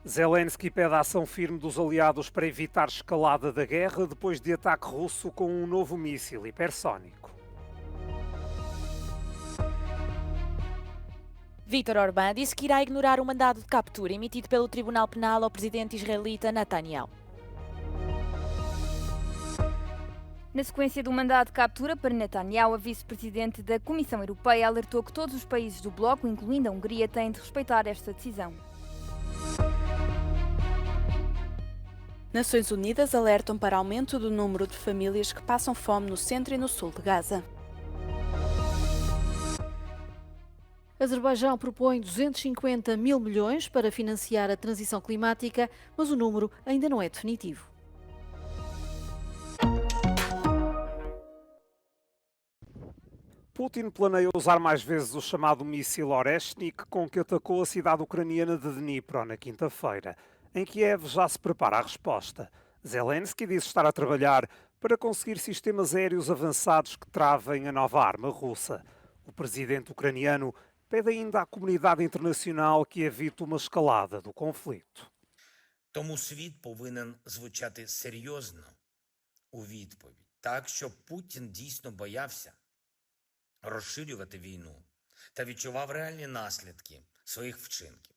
Zelensky pede a ação firme dos aliados para evitar escalada da guerra depois de ataque russo com um novo míssil hipersónico. Viktor Orbán disse que irá ignorar o mandado de captura emitido pelo Tribunal Penal ao presidente israelita Netanyahu. Na sequência do mandado de captura para Netanyahu, a vice-presidente da Comissão Europeia alertou que todos os países do bloco, incluindo a Hungria, têm de respeitar esta decisão. Nações Unidas alertam para aumento do número de famílias que passam fome no centro e no sul de Gaza. Azerbaijão propõe 250 mil milhões para financiar a transição climática, mas o número ainda não é definitivo. Putin planeia usar mais vezes o chamado míssil Oreshnik, com que atacou a cidade ucraniana de Dnipro na quinta-feira. Em Kiev já se prepara a resposta. Zelensky disse estar a trabalhar para conseguir sistemas aéreos avançados que travem a nova arma russa. O presidente ucraniano pede ainda à comunidade internacional que evite uma escalada do conflito. Тому світ повинен звучати серйозно у відповідь, так, щоб Путін дійсно боявся розширювати війну та відчував реальні наслідки своїх вчинків.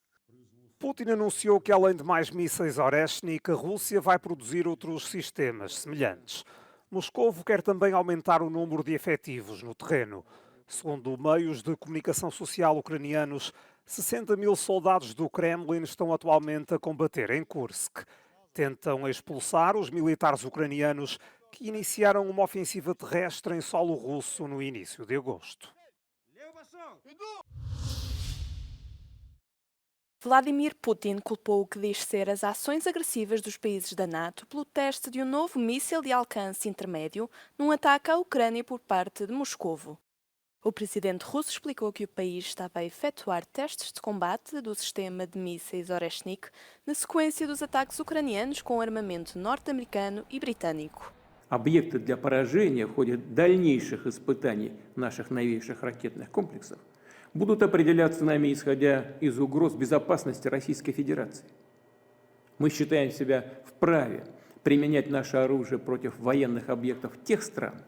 Putin anunciou que, além de mais mísseis Oreshnik, a Rússia vai produzir outros sistemas semelhantes. Moscovo quer também aumentar o número de efetivos no terreno. Segundo meios de comunicação social ucranianos, 60 mil soldados do Kremlin estão atualmente a combater em Kursk. Tentam expulsar os militares ucranianos que iniciaram uma ofensiva terrestre em solo russo no início de agosto. Vladimir Putin culpou o que diz ser as ações agressivas dos países da NATO pelo teste de um novo míssil de alcance intermédio num ataque à Ucrânia por parte de Moscovo. O presidente russo explicou que o país estava a efetuar testes de combate do sistema de mísseis Oreshnik na sequência dos ataques ucranianos com armamento norte-americano e britânico. Объекты для поражения в ходе дальнейших испытаний наших новейших ракетных комплексов будут определяться нами, исходя из угроз безопасности Российской Федерации. Мы считаем себя вправе применять наше оружие против военных объектов тех стран,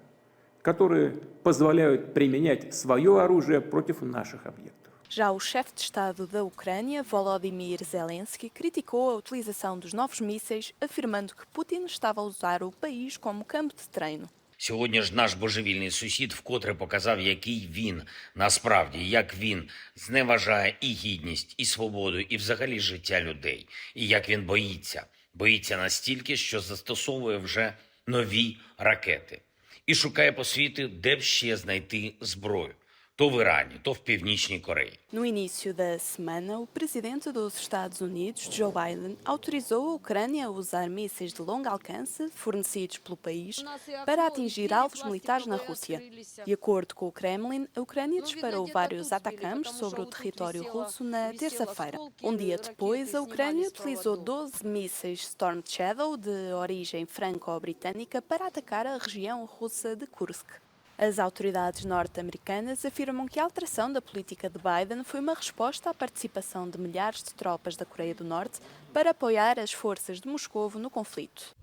которые позволяют применять свое оружие против наших объектов. Já o chefe de Estado da Ucrânia, Volodymyr Zelensky, criticou a utilização dos novos mísseis, afirmando que Putin estava a usar o país como campo de treino. Сьогодні ж наш божевільний сусід вкотре показав, який він насправді, як він зневажає і гідність, і свободу, і взагалі життя людей. І як він боїться. Боїться настільки, що застосовує вже нові ракети. І шукає по світу, де б ще знайти зброю. То в Ирані, то в Північній Кореї. No início da semana, o presidente dos Estados Unidos, Joe Biden, autorizou a Ucrânia a usar mísseis de longo alcance fornecidos pelo país para atingir alvos militares na Rússia. De acordo com o Kremlin, a Ucrânia disparou vários atacames sobre o território russo na terça-feira. Um dia depois, a Ucrânia utilizou 12 mísseis Storm Shadow de origem franco-britânica para atacar a região russa de Kursk. As autoridades norte-americanas afirmam que a alteração da política de Biden foi uma resposta à participação de milhares de tropas da Coreia do Norte para apoiar as forças de Moscovo no conflito.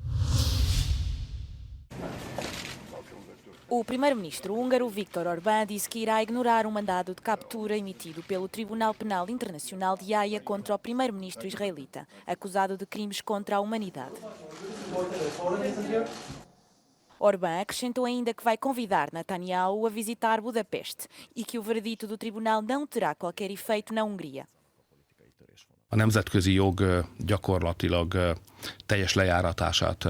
O primeiro-ministro húngaro Viktor Orbán disse que irá ignorar um mandado de captura emitido pelo Tribunal Penal Internacional de Haia contra o primeiro-ministro israelita, acusado de crimes contra a humanidade. Orbán acrescentou ainda que vai convidar Netanyahu a visitar Budapeste e que o veredito do tribunal não terá qualquer efeito na Hungria. A nemzetközi jog gyakorlatilag teljes lejáratását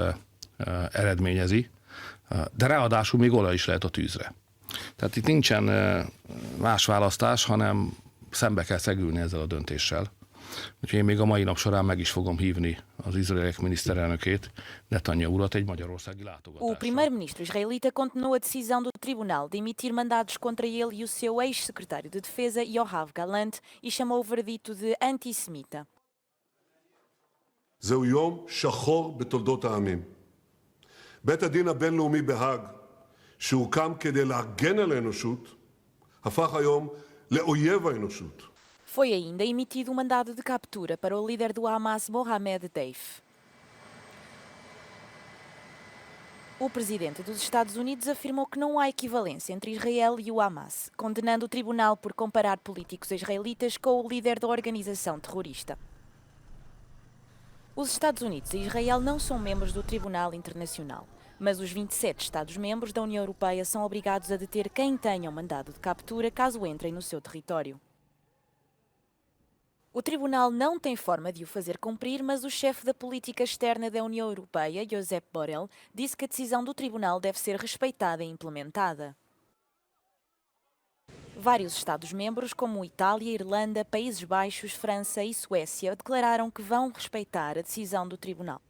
eredményezi, de ráadásul még olaj is lehet a tűzre. Tehát itt nincsen más választás, hanem szembe kell szegülni ezzel a döntéssel. Úgyhogy én még a mai nap során meg is fogom hívni az izraeliek miniszterelnökét, Netanyahu urat egy magyarországi látogatásra. O primeiro-ministro israelita condenou a decisão do tribunal de emitir mandados contra ele e o seu ex-secretário de defesa, Yoav Gallant, e chamou o veredito de antissemita. זהו יום שחור בתולדות העמים. בית הדין הבינלאומי בהאג, שהוקם כדי להגן על האנושות, הפך היום לאויב האנושות. Foi ainda emitido um mandado de captura para o líder do Hamas, Mohamed Deif. O presidente dos Estados Unidos afirmou que não há equivalência entre Israel e o Hamas, condenando o tribunal por comparar políticos israelitas com o líder da organização terrorista. Os Estados Unidos e Israel não são membros do Tribunal Internacional, mas os 27 Estados-membros da União Europeia são obrigados a deter quem tenha um mandado de captura caso entrem no seu território. O Tribunal não tem forma de o fazer cumprir, mas o chefe da política externa da União Europeia, Josep Borrell, disse que a decisão do Tribunal deve ser respeitada e implementada. Vários Estados-membros, como Itália, Irlanda, Países Baixos, França e Suécia, declararam que vão respeitar a decisão do Tribunal.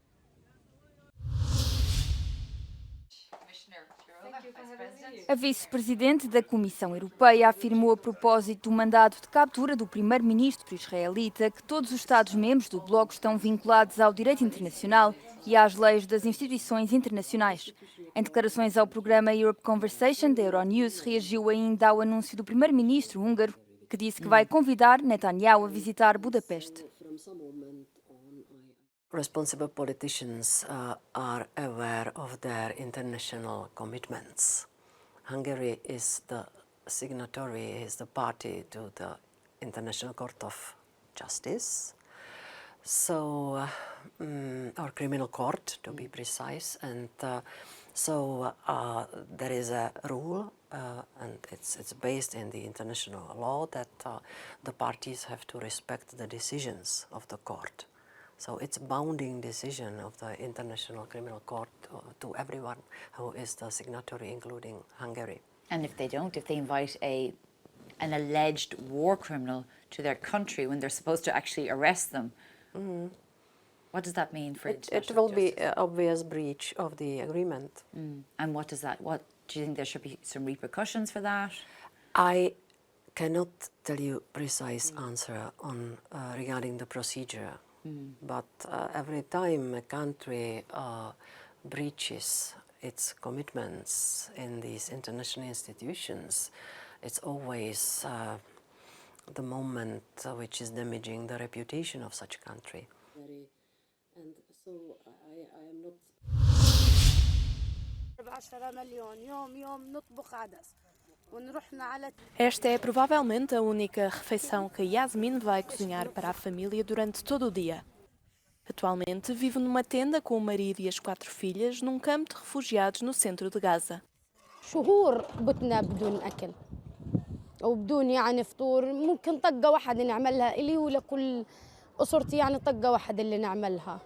A vice-presidente da Comissão Europeia afirmou a propósito do mandado de captura do primeiro-ministro israelita que todos os Estados-membros do bloco estão vinculados ao direito internacional e às leis das instituições internacionais. Em declarações ao programa Europe Conversation da Euronews, reagiu ainda ao anúncio do primeiro-ministro húngaro, que disse que vai convidar Netanyahu a visitar Budapeste. Responsible politicians are aware of their international commitments. Hungary is the signatory, is the party to the International Court of Justice. So, our criminal court, to be precise, and there is a rule, and it's based in the international law that the parties have to respect the decisions of the court. So it's a bounding decision of the International Criminal Court to everyone who is the signatory, including Hungary. And if they don't, if they invite an alleged war criminal to their country when they're supposed to actually arrest them, what does that mean for international It will justice? be an obvious breach of the agreement. And what does that, what do you think there should be some repercussions for that? I cannot tell you precise answer on regarding the procedure. But every time a country breaches its commitments in these international institutions, it's always the moment which is damaging the reputation of such a country. And so I am not... Esta é provavelmente a única refeição que Yasmin vai cozinhar para a família durante todo o dia. Atualmente vive numa tenda com o marido e as 4 filhas num campo de refugiados no centro de Gaza. شهور بتنا بدون أكل وبدون يعني فطور ممكن طقة واحدة نعملها إلي ولكل أسرتي يعني طقة واحدة اللي نعملها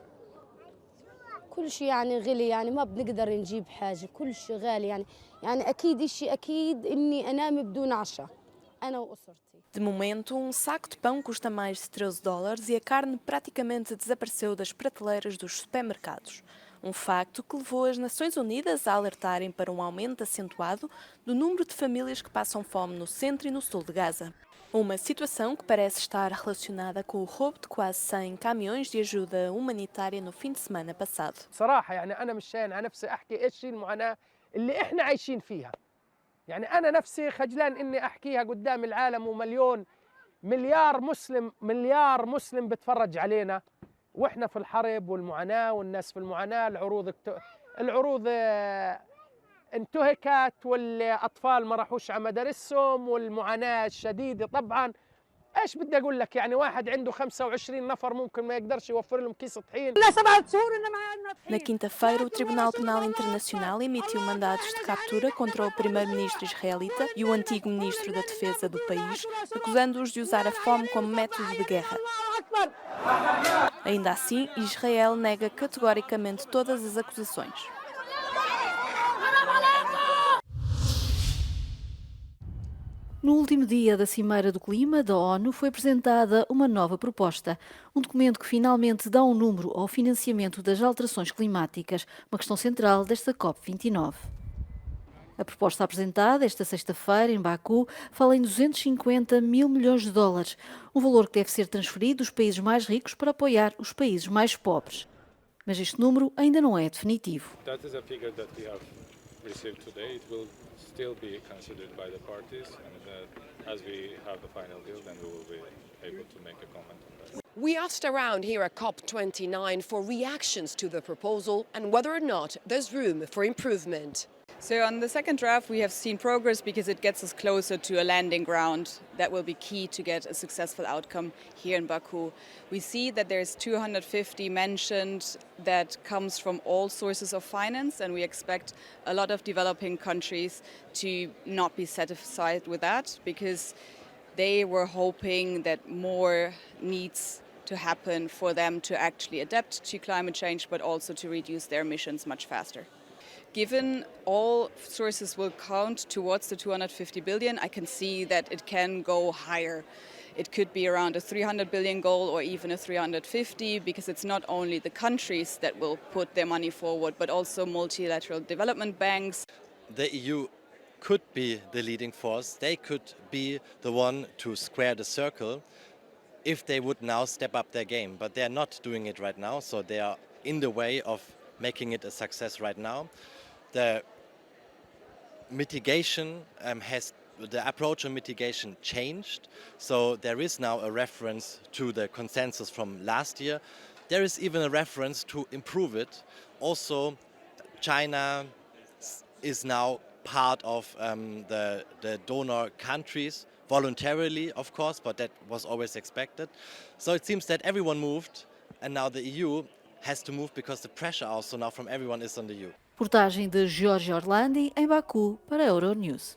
كل شيء يعني غلي يعني ما بنقدر نجيب حاجة كل شيء غالي يعني أكيد إشي أكيد إني أنام بدون عشاء أنا وأسرتي. De momento, um saco de pão custa mais de $13 e a carne praticamente desapareceu das prateleiras dos supermercados. Um facto que levou as Nações Unidas a alertarem para um aumento acentuado do número de famílias que passam fome no centro e no sul de Gaza. Uma situação que parece estar relacionada com o roubo de quase 100 caminhões de ajuda humanitária no fim de semana passado. صراحة يعني أنا مش شايل على نفسي أحكي إيش المعاناة اللي إحنا عايشين فيها. يعني أنا نفسي خجلان إني أحكيها قدام العالم ومليون مليار مسلم بتفرج علينا وإحنا في الحرب والمعاناة والناس في المعاناة. العروض انتهكت والأطفال ما راحوش على مدارسهم والمعاناة الشديدة. طبعا ايش بدي اقول لك يعني واحد عنده 25 نفر ممكن ما يقدرش يوفر لهم كيس طحين. Na quinta-feira, o Tribunal Penal Internacional emitiu mandados de captura contra o primeiro-ministro israelita e o antigo ministro da Defesa do país, acusando-os de usar a fome como método de guerra. Ainda assim, Israel nega categoricamente todas as acusações. No último dia da Cimeira do Clima da ONU foi apresentada uma nova proposta, um documento que finalmente dá um número ao financiamento das alterações climáticas, uma questão central desta COP29. A proposta apresentada esta sexta-feira em Baku fala em 250 mil milhões de dólares, um valor que deve ser transferido dos países mais ricos para apoiar os países mais pobres. Mas este número ainda não é definitivo. Still be considered by the parties, and as we have the final deal, then we will be able to make a comment on that. We asked around here at COP29 for reactions to the proposal and whether or not there's room for improvement. So on the second draft, we have seen progress because it gets us closer to a landing ground that will be key to get a successful outcome here in Baku. We see that there's 250 mentioned that comes from all sources of finance, and we expect a lot of developing countries to not be satisfied with that because they were hoping that more needs to happen for them to actually adapt to climate change, but also to reduce their emissions much faster. Given all sources will count towards the 250 billion, I can see that it can go higher. It could be around a 300 billion goal or even a 350, because it's not only the countries that will put their money forward, but also multilateral development banks. The EU could be the leading force. They could be the one to square the circle if they would now step up their game. But they're not doing it right now, so they are in the way of making it a success right now. The mitigation the approach on mitigation changed, so there is now a reference to the consensus from last year. There is even a reference to improve it. Also, China is now part of the donor countries, voluntarily, of course, but that was always expected. So it seems that everyone moved, and now the EU has to move because the pressure also now from everyone is on the EU. Reportagem de Jorge Orlandi em Baku para a Euronews.